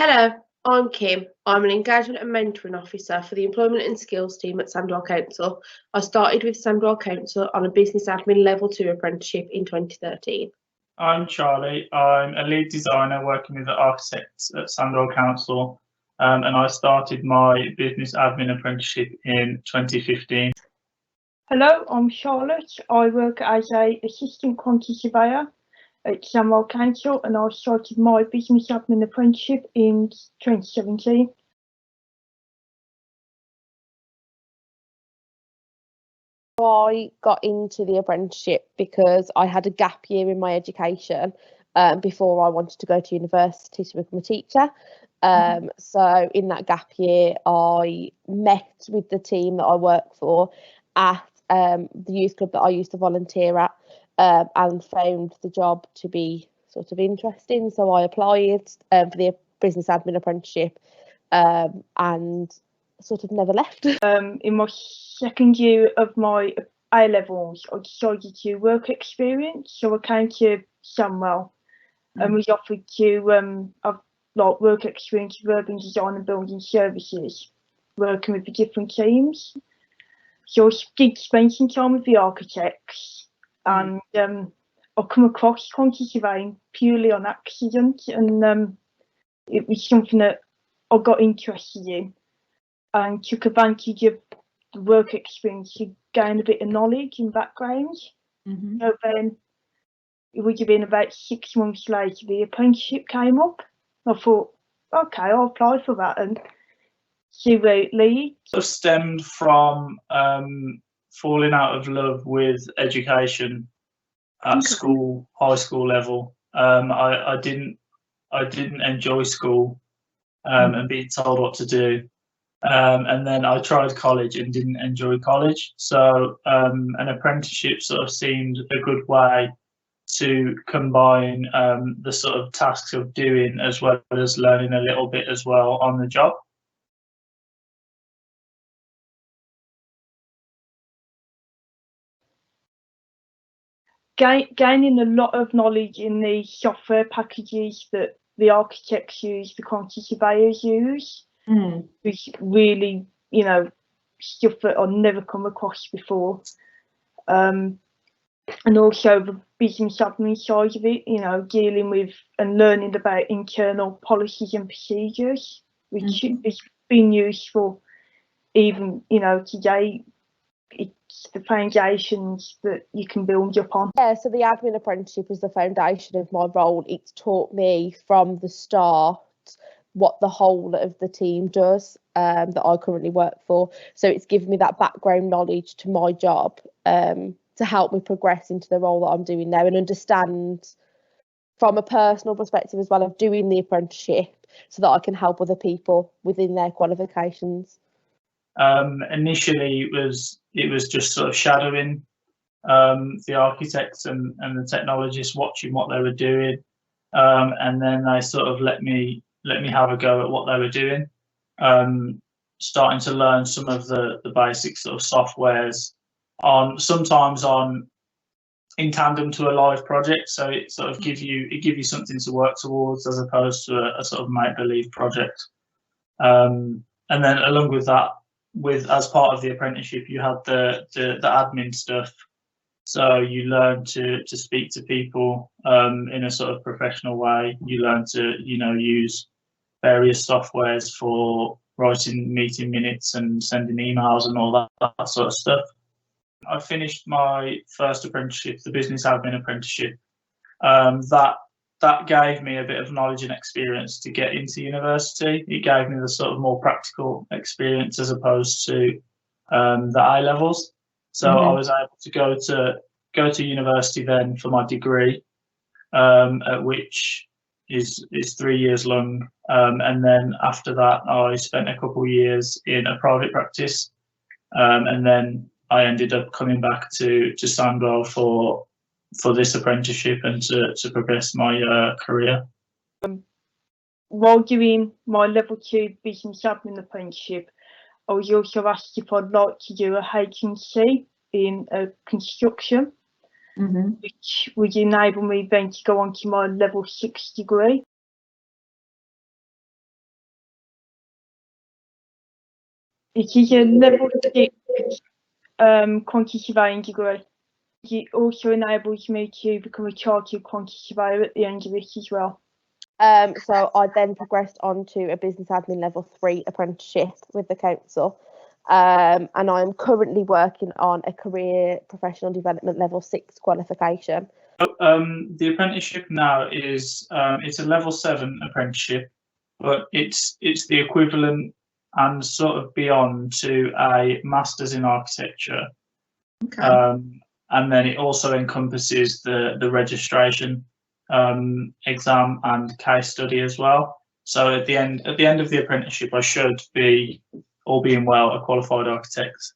Hello, I'm Kim. I'm an engagement and mentoring officer for the Employment and Skills team at Sandwell Council. I started with Sandwell Council on a business admin level 2 apprenticeship in 2013. I'm Charlie. I'm a lead designer working with the architects at Sandwell Council, and I started my business admin apprenticeship in 2015. Hello, I'm Charlotte. I work as an assistant quantity surveyor at Sandwell Council, and I started my business admin apprenticeship in 2017. I got into the apprenticeship because I had a gap year in my education before I wanted to go to university to become a teacher. So in that gap year, I met with the team that I work for at the youth club that I used to volunteer at, and found the job to be sort of interesting. So I applied for the business admin apprenticeship and sort of never left. In my second year of my A levels, I decided to work experience, so I came to Sandwell and was offered to have like work experience with urban design and building services, working with the different teams. So I did spend some time with the architects, and I come across quantity surveying purely on accident, and it was something that I got interested in and took advantage of the work experience to gain a bit of knowledge and background. So then it would have been about 6 months later the apprenticeship came up. I thought, okay, I'll apply for that and see where it leads. It stemmed from falling out of love with education at school, high school level. I didn't enjoy school and being told what to do. And then I tried college and didn't enjoy college. So an apprenticeship sort of seemed a good way to combine the sort of tasks of doing as well as learning a little bit as well on the job. Gaining a lot of knowledge in the software packages that the architects use, the quantity surveyors use, which really, stuff that I've never come across before. And also the business admin side of it, dealing with and learning about internal policies and procedures, which has been useful even, today. It's the foundations that you can build upon. Yeah, so the admin apprenticeship is the foundation of my role. It's taught me from the start what the whole of the team does that I currently work for. So it's given me that background knowledge to my job to help me progress into the role that I'm doing now and understand from a personal perspective as well of doing the apprenticeship so that I can help other people within their qualifications. Initially, it was just sort of shadowing the architects and the technologists, watching what they were doing, and then they sort of let me have a go at what they were doing, starting to learn some of the basic sort of softwares sometimes in tandem to a live project, so it sort of give you something to work towards as opposed to a sort of make-believe project. And then along with that, as part of the apprenticeship, you had the admin stuff, so you learn to speak to people in a sort of professional way. You learn to use various softwares for writing meeting minutes and sending emails and all that sort of stuff. I finished my first apprenticeship, the business admin apprenticeship. That gave me a bit of knowledge and experience to get into university. It gave me the sort of more practical experience as opposed to the A levels. So I was able to go to university then for my degree, which is 3 years long. And then after that, I spent a couple of years in a private practice, and then I ended up coming back to Sandwell for this apprenticeship and to progress my career. While doing my level 2 business admin apprenticeship, I was also asked if I'd like to do a HNC in construction, which would enable me then to go on to my level 6 degree. It is a level 6 quantity surveying degree. It also enables me to become a chartered quantity surveyor at the end of it as well. So I then progressed on to a business admin level 3 apprenticeship with the council. And I'm currently working on a career professional development level 6 qualification. The apprenticeship now is it's a level 7 apprenticeship, but it's the equivalent and sort of beyond to a master's in architecture. Okay. And then it also encompasses the registration exam and case study as well. So at the end of the apprenticeship, I should be, all being well, a qualified architect.